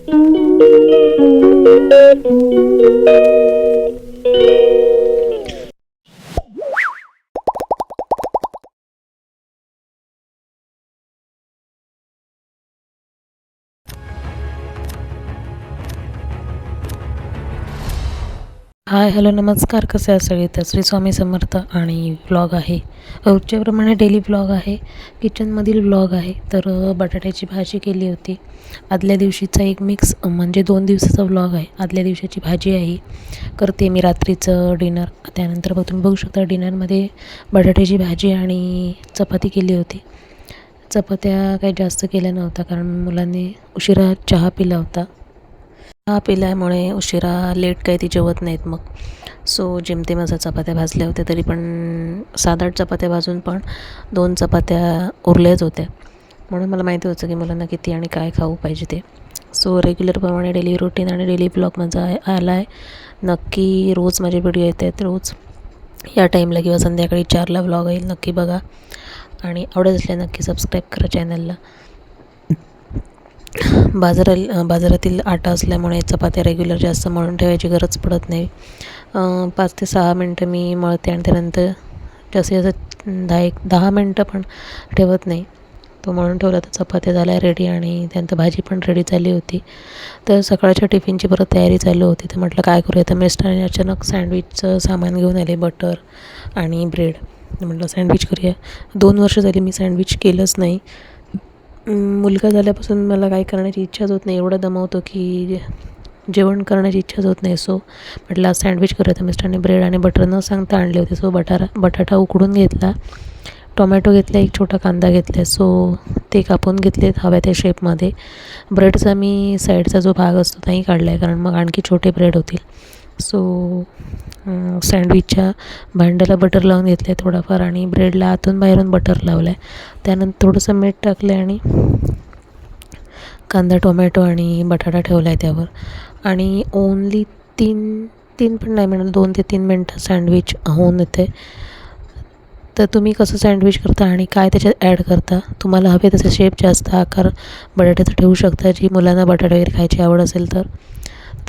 Hi hello नमस्कार. कसे आहे सगळे? तर श्री स्वामी समर्थ आणि व्लॉग आहे रोजच्याप्रमाणे डेली व्लॉग आहे, किचनमधील व्लॉग आहे. तर बटाट्याची भाजी केली होती आदल्या दिवशीचा एक मिक्स, म्हणजे 2 दिवसाचा व्लॉग आहे. आदल्या दिवसाची भाजी आहे, करते मी रात्रीचं डिनर. त्यानंतर तुम्ही बघू शकता डिनरमध्ये बटाट्याची भाजी आणि चपाती केली होती. चपात्या काही जास्त केल्या नव्हत्या कारण मुलांनी उशिरा चहा पिला होता. चहा पिल्यामुळे उशिरा लेट काही ती जेवत नाहीत मग. सो जेमतेम असा चपात्या भाजल्या होत्या, तरी पण 7-8 चपात्या भाजून पण 2 चपात्या उरल्याच होत्या. म्हणून मला माहिती होतं की मुलांना किती आणि काय खाऊ पाहिजे ते. सो रेग्युलरप्रमाणे डेली रुटीन आणि डेली ब्लॉग माझा आला आहे. नक्की रोज माझे व्हिडिओ येत आहेत, रोज या टाईमला किंवा संध्याकाळी 4ला व्लॉग येईल. नक्की बघा आणि आवडत असल्यास नक्की सबस्क्राईब करा चॅनलला. बाजारातील आटा असल्यामुळे चपात्या रेग्युलर जास्त मळून ठेवायची गरज पडत नाही. 5 ते 6 मिनटं मी मळते आणि त्यानंतर जास्तीत जास्त 10 मिनटं पण ठेवत नाही. तो मळून ठेवला तर चपात्या झाल्या रेडी आणि त्यानंतर भाजी पण रेडी झाली होती. तर सकाळच्या टिफिनची परत तयारी चालू होती. तर म्हटलं काय करूया, तर मिस्टरांनी अचानक सँडविचचं सामान घेऊन आले, बटर आणि ब्रेड. म्हटलं सँडविच करूया. 2 वर्ष झाली मी सँडविच केलंच नाही. मुलगा झाल्यापासून मला काही करण्याची इच्छाच होत नाही. एवढं दमवतो की जेवण करण्याची इच्छाच होत नाही. सो म्हटलं आज सँडविच करूया. तर मिस्टरने ब्रेड आणि बटर न सांगता आणले होते. सो बटाटा उकडून घेतला, टोमॅटो घेतला, एक छोटा कांदा घेतला. सो ते कापून घेतलेत हव्या त्या शेपमध्ये. ब्रेडचा मी साईडचा जो भाग असतो नाही काढला आहे, कारण मग आणखी छोटे ब्रेड होतील. सो सँडविचच्या भांड्याला बटर लावून घेतलं आहे थोडाफार आणि ब्रेडला आतून बाहेरून बटर लावलं आहे. त्यानंतर थोडंसं मीठ टाकलं आहे आणि कांदा, टोमॅटो आणि बटाटा ठेवला आहे त्यावर. आणि ओन्ली 3 पण नाही म्हणत, 2 ते 3 मिनटं सँडविच होऊन येते. तर तुम्ही कसं सँडविच करता आणि काय त्याच्यात ॲड करता, तुम्हाला हवे तसे शेप जास्त आकार बटाट्याचा ठेवू शकता. जी मुलांना बटाटा वगैरे खायची आवड असेल तर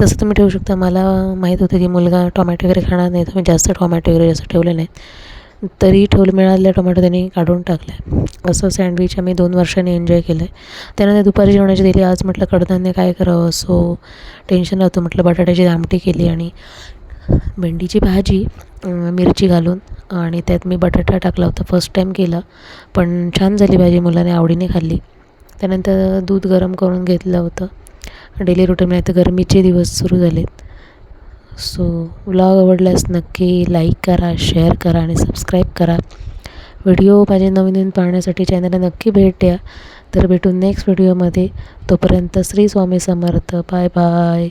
तसं तुम्ही ठेवू शकता. मला माहीत होतं की मुलगा टोमॅटो वगैरे खाणार नाही, तर मी जास्त टोमॅटो वगैरे जास्त ठेवले नाहीत. तरी मिळालेलं टोमॅटो त्यांनी काढून टाकलं आहे. असं सँडविच आम्ही 2 वर्षांनी एन्जॉय केलं आहे. त्यानंतर दुपारी जेवणाची दिली. आज म्हटलं कडधान्य काय करावं, सो टेन्शन नव्हतं. म्हटलं बटाट्याची आमटी केली आणि भेंडीची भाजी मिरची घालून, आणि त्यात मी बटाटा टाकला होता. फर्स्ट टाईम केलं पण छान झाली भाजी, मुलाने आवडीने खाल्ली. त्यानंतर दूध गरम करून घेतलं होतं. डेली रुटीनमध्ये आता गरमीचे दिवस सुरू झालेत. सो व्लॉग आवडल्यास नक्की लाईक करा, शेअर करा आणि सबस्क्राईब करा. व्हिडिओ माझे नवीन पाहण्यासाठी चॅनलला नक्की भेट द्या. तर भेटू नेक्स्ट व्हिडिओमध्ये. तोपर्यंत श्री स्वामी समर्थ. Bye bye.